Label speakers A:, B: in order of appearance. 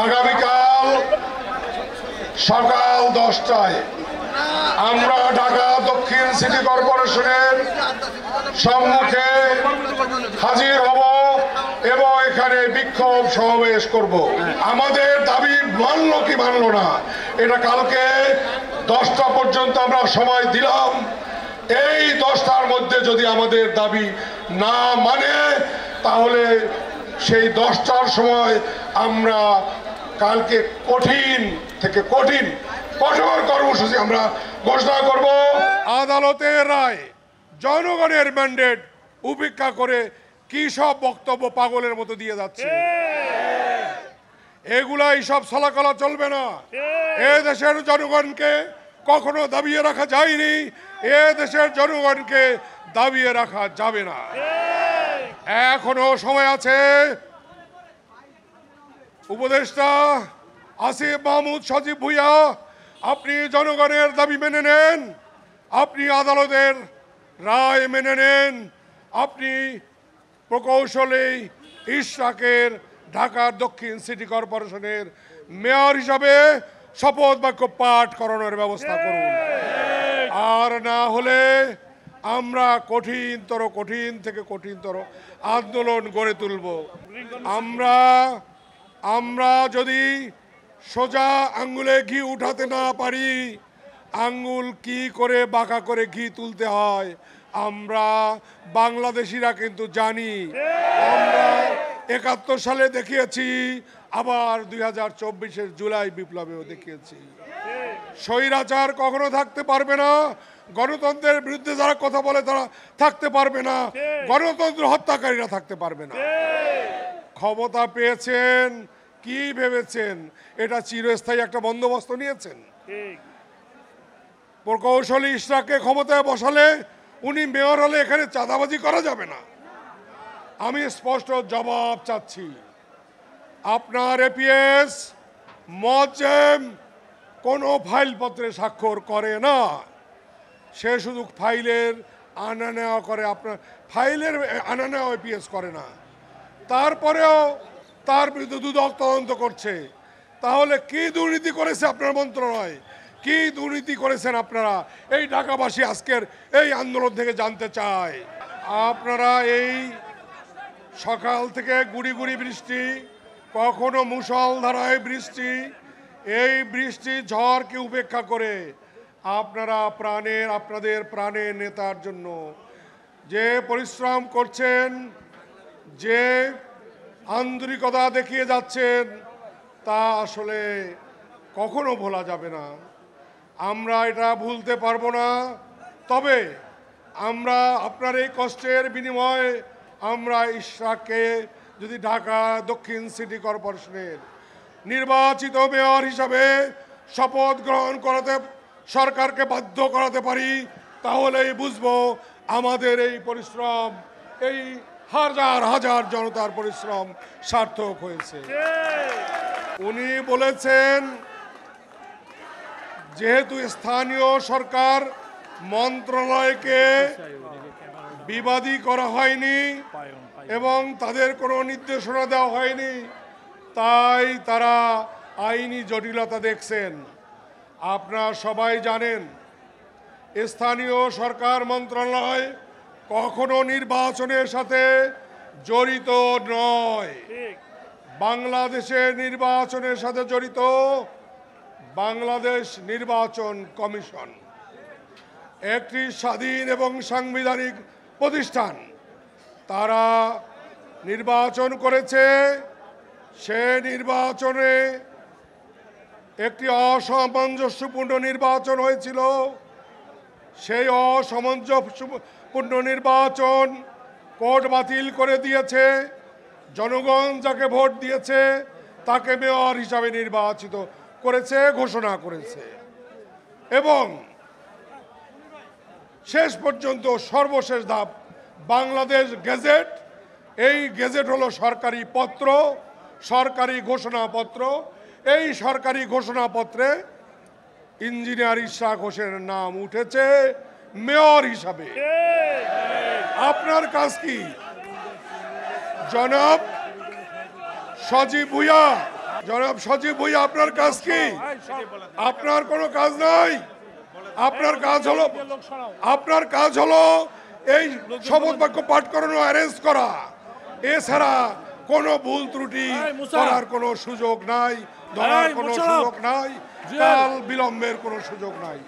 A: আগামীকাল সকাল 10টায় আমরা ঢাকা দক্ষিণ সিটি কর্পোরেশনের সম্মুখে হাজির হব এবং এখানে বিক্ষোভ সমাবেশ করব। আমাদের দাবি মানলো কি মানলো না এটা কালকে 10টা পর্যন্ত আমরা সময় দিলাম। এই 10টার মধ্যে যদি আমাদের দাবি না মানে তাহলে সেই 10টার সময় আমরা কালকে কঠিন থেকে কঠোর কর্মসূচি আমরা ঘোষণা করব। আদালতের রায় জনগণের ম্যান্ডেট উপেক্ষা করে কি সব বক্তব্য পাগলের মতো দিয়ে যাচ্ছে, এগুলাই সব ছলাকলা চলবে না। এ দেশের জনগণকে কখনো দাবিয়ে রাখা যায়নি, এ দেশের জনগণকে দাবিয়ে রাখা যাবে না। এখনো সময় আছে। উপদেষ্টা আসিফ মাহমুদ সজীব ভুইয়া, আপনি জনগণের দাবি মেনে নেন, আপনি আদালতের রায় মেনে নেন, আপনি প্রকৌশলী ইশরাকের ঢাকার দক্ষিণ সিটি কর্পোরেশনের মেয়র হিসাবে শপথ বাক্য পাঠ করানোর ব্যবস্থা করুন। আর না হলে আমরা কঠিন থেকে কঠিনতর আন্দোলন গড়ে তুলব। আমরা যদি সোজা আঙ্গুলে ঘি উঠাতে না পারি, আঙ্গুল কি করে বাঁকা করে ঘি তুলতে হয় আমরা বাংলাদেশিরা কিন্তু জানি। আমরা 71 সালে দেখিয়েছি, আবার 2024-এর জুলাই বিপ্লবেও দেখিয়েছি। স্বৈরাচার কখনো থাকতে পারবে না, গণতন্ত্রের বিরুদ্ধে যারা কথা বলে তারা থাকতে পারবে না, গণতন্ত্র হত্যাকারীরা থাকতে পারবে না। ক্ষমতা পেয়েছেন, কি ভেবেছেন এটা চিরস্থায়ী একটা বন্দোবস্ত নিয়েছেন? প্রকৌশলী ইশরাককে ক্ষমতায় বসালে উনি মেয়র হলে এখানে চাঁদাবাজি করা যাবে না। আমি স্পষ্ট জবাব চাচ্ছি। আপনার এপিএস মজেম কোনো ফাইলপত্রে স্বাক্ষর করে না, সে শুধু ফাইলের আনা নেওয়া করে, আপনার ফাইলের আনা নেওয়া এপিএস করে না। তারপরেও তার বিরুদ্ধে দুদক তদন্ত করছে। তাহলে কি দুর্নীতি করেছে আপনার মন্ত্রণালয়, কি দুর্নীতি করেছেন আপনারা? এই ঢাকাবাসী আজকের এই আন্দোলন থেকে জানতে চায়। আপনারা এই সকাল থেকে গুড়ি গুড়ি বৃষ্টি, কখনো মুষলধারায় বৃষ্টি, এই বৃষ্টি ঝড়কে উপেক্ষা করে আপনারা আপনাদের প্রাণের নেতার জন্য যে পরিশ্রম করছেন, যে আন্তরিকতা দেখিয়ে যাচ্ছেন, তা আসলে কখনো ভোলা যাবে না। আমরা এটা ভুলতে পারবো না। তবে আমরা আপনার এই কষ্টের বিনিময়ে আমরা ইশরাককে যদি ঢাকা দক্ষিণ সিটি কর্পোরেশনের নির্বাচিত মেয়র হিসাবে শপথ গ্রহণ করাতে সরকারকে বাধ্য করাতে পারি, তাহলেই বুঝবো আমাদের এই পরিশ্রম, এই হাজার হাজার জনতার পরিশ্রম সার্থক হয়েছে। উনি বলেছেন যেহেতু স্থানীয় সরকার মন্ত্রণালয়কে বিবাদী করা হয়নি এবং তাদের কোনো নির্দেশনা দেওয়া হয়নি, তাই তারা আইনি জটিলতা দেখছেন। আপনারা সবাই জানেন স্থানীয় সরকার মন্ত্রণালয় কখনো নির্বাচনের সাথে জড়িত নয়। বাংলাদেশের নির্বাচনের সাথে জড়িত বাংলাদেশ নির্বাচন কমিশন, একটি স্বাধীন এবং সাংবিধানিক প্রতিষ্ঠান। তারা নির্বাচন করেছে, সে নির্বাচনে একটি অসামঞ্জস্যপূর্ণ নির্বাচন হয়েছিল। সেই অসামঞ্জস্যপূর্ণ নির্বাচন কোর্ট বাতিল করে দিয়েছে। জনগণ যাকে ভোট দিয়েছে তাকে মেয়র হিসাবে নির্বাচিত করেছে, ঘোষণা করেছে। এবং শেষ পর্যন্ত সর্বশেষ ধাপ বাংলাদেশ গেজেট। এই গেজেট হলো সরকারি পত্র, সরকারি ঘোষণাপত্র। এই সরকারি ঘোষণাপত্রে ইঞ্জিনিয়ার ইশরাক হোসেনের নাম উঠেছে মেয়র হিসাবে। আপনার কাজ কি জনাব সজীব ভুইয়া? জনাব সচিব ভুঁইয়া, আপনার কাজ কি? আপনার কোনো কাজ নাই। আপনার কাজ হলো এই শপথ বাক্য পাঠ করানো, অ্যারেঞ্জ করা। এছাড়া কোনো ভুল ত্রুটি করার কোনো সুযোগ নাই, ধরার কোনো সুযোগ নাই, কাল বিলম্বের কোনো সুযোগ নাই।